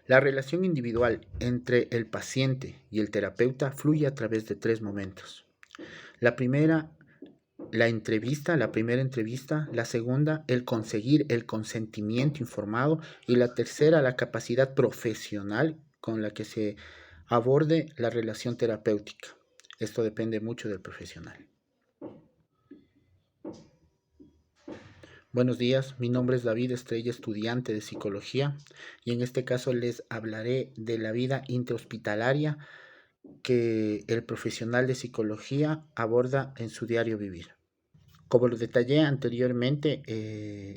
La relación individual entre el paciente y el terapeuta fluye a través de tres momentos. La primera, la primera entrevista, la segunda, el conseguir el consentimiento informado y la tercera, la capacidad profesional con la que se aborde la relación terapéutica. Esto depende mucho del profesional. Buenos días, mi nombre es David Estrella, estudiante de psicología, y en este caso les hablaré de la vida intrahospitalaria que el profesional de psicología aborda en su diario vivir. Como lo detallé anteriormente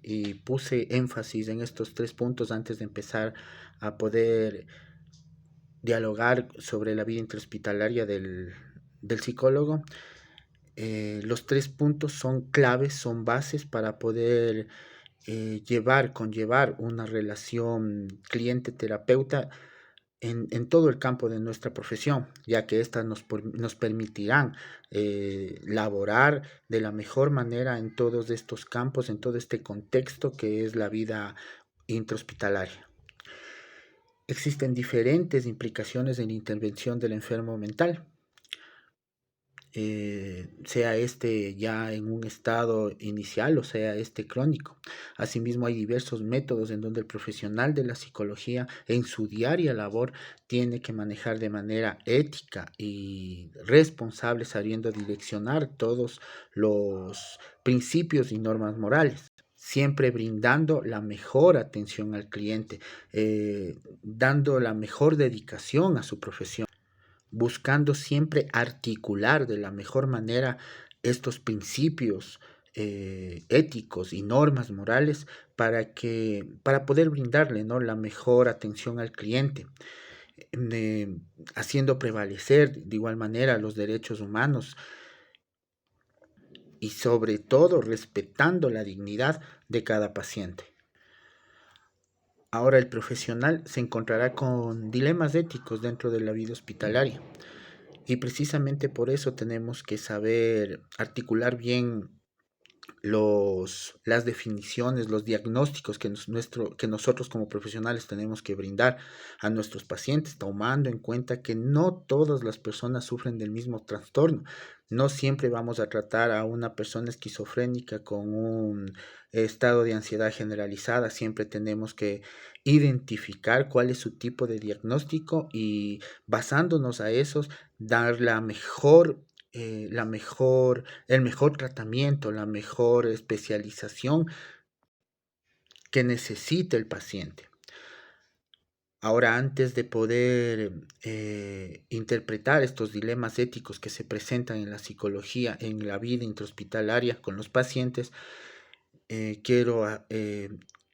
y puse énfasis en estos tres puntos antes de empezar a poder dialogar sobre la vida intrahospitalaria del psicólogo, los tres puntos son claves, son bases para poder conllevar una relación cliente-terapeuta en todo el campo de nuestra profesión, ya que éstas nos permitirán laborar de la mejor manera en todos estos campos, en todo este contexto que es la vida intrahospitalaria. Existen diferentes implicaciones en la intervención del enfermo mental, sea este ya en un estado inicial o sea este crónico. Asimismo, hay diversos métodos en donde el profesional de la psicología en su diaria labor tiene que manejar de manera ética y responsable, sabiendo direccionar todos los principios y normas morales, siempre brindando la mejor atención al cliente, dando la mejor dedicación a su profesión, buscando siempre articular de la mejor manera estos principios éticos y normas morales para poder brindarle, ¿no?, la mejor atención al cliente, eh, haciendo prevalecer de igual manera los derechos humanos y sobre todo respetando la dignidad de cada paciente. Ahora el profesional se encontrará con dilemas éticos dentro de la vida hospitalaria. Y precisamente por eso tenemos que saber articular bien las definiciones, los diagnósticos que nosotros como profesionales tenemos que brindar a nuestros pacientes, tomando en cuenta que no todas las personas sufren del mismo trastorno. No siempre vamos a tratar a una persona esquizofrénica con un estado de ansiedad generalizada. Siempre tenemos que identificar cuál es su tipo de diagnóstico y basándonos a esos, dar el mejor tratamiento, la mejor especialización que necesite el paciente. Ahora, antes de poder interpretar estos dilemas éticos que se presentan en la psicología, en la vida intrahospitalaria con los pacientes, quiero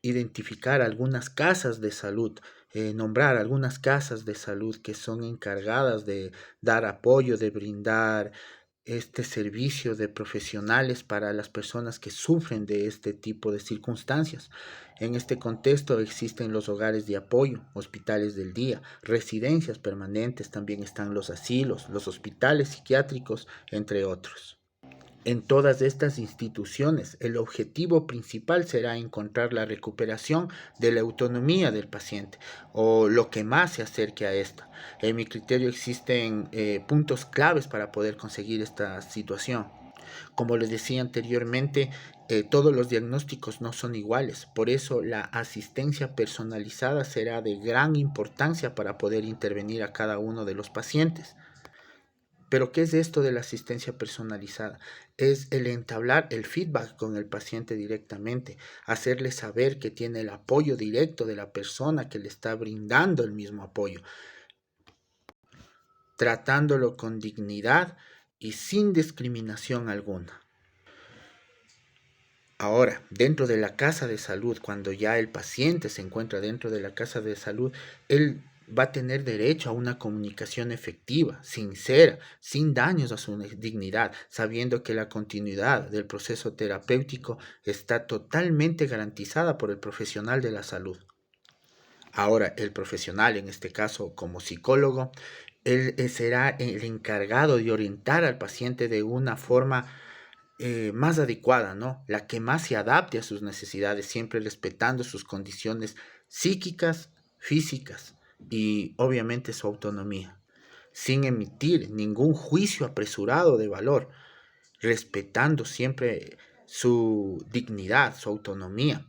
identificar algunas casas de salud, nombrar algunas casas de salud que son encargadas de dar apoyo, de brindar este servicio de profesionales para las personas que sufren de este tipo de circunstancias. En este contexto existen los hogares de apoyo, hospitales del día, residencias permanentes, también están los asilos, los hospitales psiquiátricos, entre otros. En todas estas instituciones, el objetivo principal será encontrar la recuperación de la autonomía del paciente o lo que más se acerque a esta. En mi criterio existen puntos claves para poder conseguir esta situación. Como les decía anteriormente, todos los diagnósticos no son iguales, por eso la asistencia personalizada será de gran importancia para poder intervenir a cada uno de los pacientes. Pero ¿qué es esto de la asistencia personalizada? Es el entablar el feedback con el paciente directamente, hacerle saber que tiene el apoyo directo de la persona que le está brindando el mismo apoyo, tratándolo con dignidad y sin discriminación alguna. Ahora, dentro de la casa de salud, cuando ya el paciente se encuentra dentro de la casa de salud, él va a tener derecho a una comunicación efectiva, sincera, sin daños a su dignidad, sabiendo que la continuidad del proceso terapéutico está totalmente garantizada por el profesional de la salud. Ahora, el profesional, en este caso como psicólogo, él será el encargado de orientar al paciente de una forma más adecuada, ¿no? La que más se adapte a sus necesidades, siempre respetando sus condiciones psíquicas, físicas. y obviamente su autonomía, sin emitir ningún juicio apresurado de valor, respetando siempre su dignidad, su autonomía.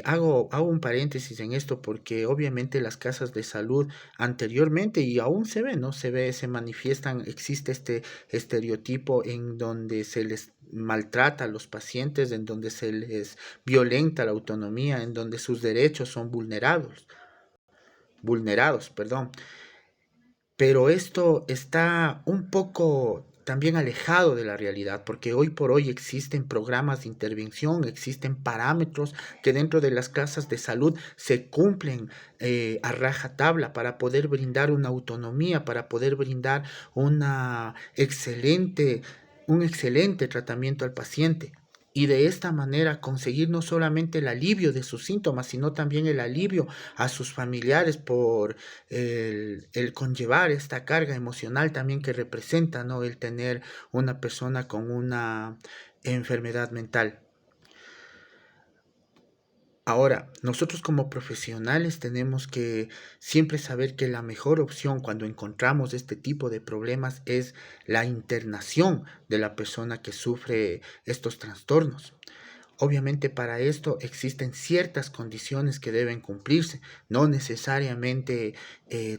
Hago un paréntesis en esto porque obviamente las casas de salud anteriormente y aún se ve, ¿no? Se manifiestan, existe este estereotipo en donde se les maltrata a los pacientes, en donde se les violenta la autonomía, en donde sus derechos son vulnerados, perdón. Pero esto está un poco también alejado de la realidad, porque hoy por hoy existen programas de intervención, existen parámetros que dentro de las casas de salud se cumplen a rajatabla para poder brindar una autonomía, para poder brindar una excelente, un excelente tratamiento al paciente. Y de esta manera conseguir no solamente el alivio de sus síntomas, sino también el alivio a sus familiares por conllevar esta carga emocional también que representa, ¿no? El tener una persona con una enfermedad mental. Ahora, nosotros como profesionales tenemos que siempre saber que la mejor opción cuando encontramos este tipo de problemas es la internación de la persona que sufre estos trastornos. Obviamente para esto existen ciertas condiciones que deben cumplirse. No necesariamente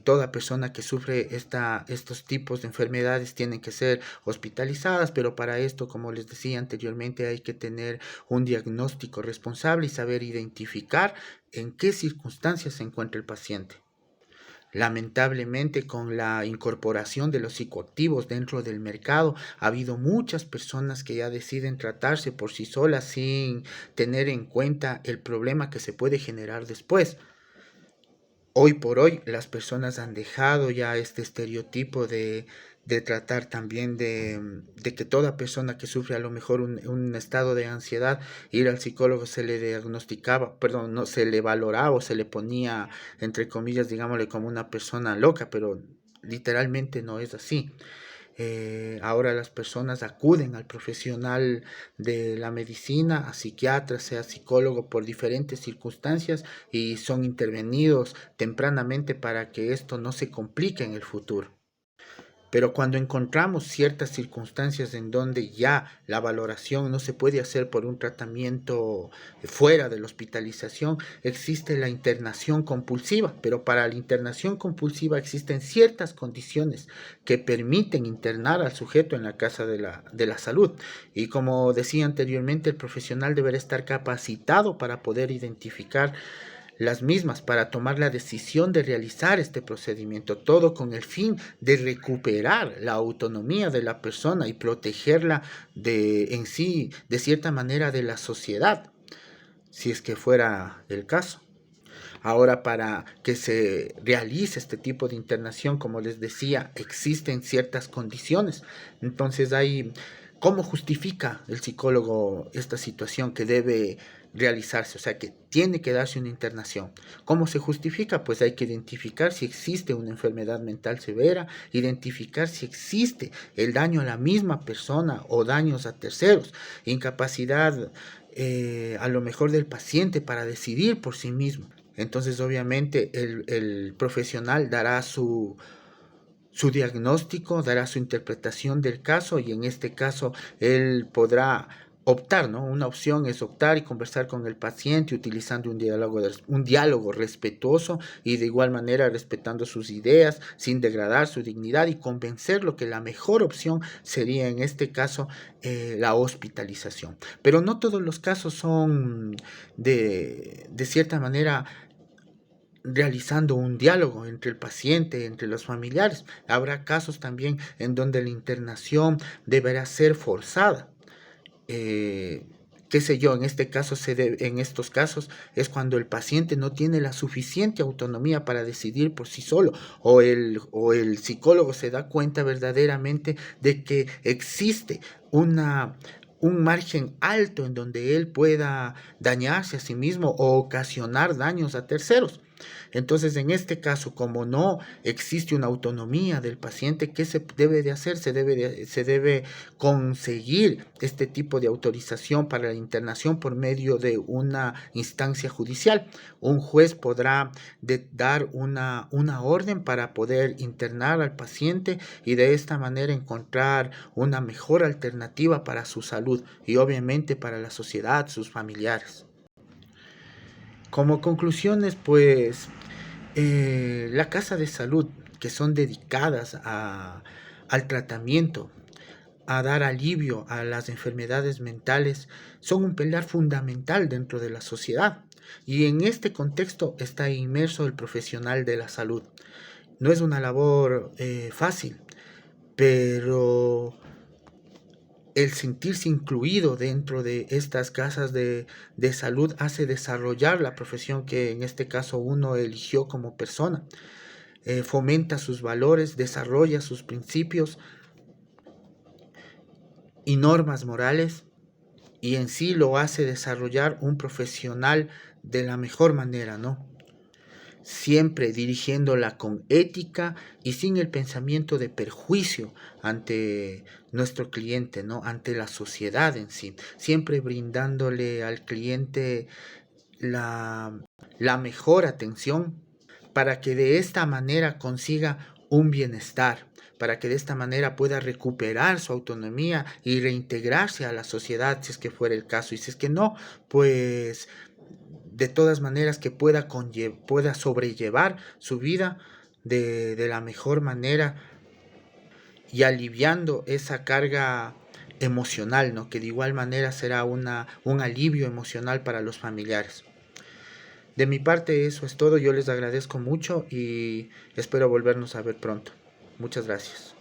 toda persona que sufre estos tipos de enfermedades tienen que ser hospitalizadas, pero para esto, como les decía anteriormente, hay que tener un diagnóstico responsable y saber identificar en qué circunstancias se encuentra el paciente. Lamentablemente, con la incorporación de los psicoactivos dentro del mercado, ha habido muchas personas que ya deciden tratarse por sí solas sin tener en cuenta el problema que se puede generar después. Hoy por hoy las personas han dejado ya este estereotipo de tratar también de que toda persona que sufre a lo mejor un estado de ansiedad, ir al psicólogo se le diagnosticaba, perdón, no se le valoraba o se le ponía, entre comillas, digámosle, como una persona loca, pero literalmente no es así. Ahora las personas acuden al profesional de la medicina, a psiquiatra, sea psicólogo, por diferentes circunstancias y son intervenidos tempranamente para que esto no se complique en el futuro. Pero cuando encontramos ciertas circunstancias en donde ya la valoración no se puede hacer por un tratamiento fuera de la hospitalización, existe la internación compulsiva, pero para la internación compulsiva existen ciertas condiciones que permiten internar al sujeto en la casa de la salud. Y como decía anteriormente, el profesional deberá estar capacitado para poder identificar las mismas para tomar la decisión de realizar este procedimiento, todo con el fin de recuperar la autonomía de la persona y protegerla en sí, de cierta manera, de la sociedad, si es que fuera el caso. Ahora, para que se realice este tipo de internación, como les decía, existen ciertas condiciones. Entonces, ¿cómo justifica el psicólogo esta situación que debe realizarse? O sea, que tiene que darse una internación. ¿Cómo se justifica? Pues hay que identificar si existe una enfermedad mental severa, identificar si existe el daño a la misma persona o daños a terceros, incapacidad a lo mejor del paciente para decidir por sí mismo. Entonces, obviamente, el profesional dará su diagnóstico, dará su interpretación del caso y en este caso él podrá optar, ¿no? Una opción es optar y conversar con el paciente utilizando un diálogo respetuoso y de igual manera respetando sus ideas sin degradar su dignidad y convencerlo que la mejor opción sería en este caso la hospitalización. Pero no todos los casos son de cierta manera realizando un diálogo entre el paciente, entre los familiares. Habrá casos también en donde la internación deberá ser forzada. Qué sé yo, en estos casos es cuando el paciente no tiene la suficiente autonomía para decidir por sí solo o el psicólogo se da cuenta verdaderamente de que existe un margen alto en donde él pueda dañarse a sí mismo o ocasionar daños a terceros. Entonces, en este caso, como no existe una autonomía del paciente, ¿qué se debe de hacer? Se debe conseguir este tipo de autorización para la internación por medio de una instancia judicial. Un juez podrá dar una orden para poder internar al paciente y de esta manera encontrar una mejor alternativa para su salud y obviamente para la sociedad, sus familiares. Como conclusiones, pues la casa de salud que son dedicadas al tratamiento, a dar alivio a las enfermedades mentales, son un pilar fundamental dentro de la sociedad. Y en este contexto está inmerso el profesional de la salud. No es una labor fácil, pero el sentirse incluido dentro de estas casas de salud hace desarrollar la profesión que en este caso uno eligió como persona. Fomenta sus valores, desarrolla sus principios y normas morales y en sí lo hace desarrollar un profesional de la mejor manera, ¿no? Siempre dirigiéndola con ética y sin el pensamiento de perjuicio ante nuestro cliente, ¿no? Ante la sociedad en sí. Siempre brindándole al cliente la, la mejor atención para que de esta manera consiga un bienestar, para que de esta manera pueda recuperar su autonomía y reintegrarse a la sociedad si es que fuera el caso. Y si es que no, pues de todas maneras que pueda sobrellevar su vida de la mejor manera y aliviando esa carga emocional, ¿no? Que de igual manera será un alivio emocional para los familiares. De mi parte eso es todo, yo les agradezco mucho y espero volvernos a ver pronto. Muchas gracias.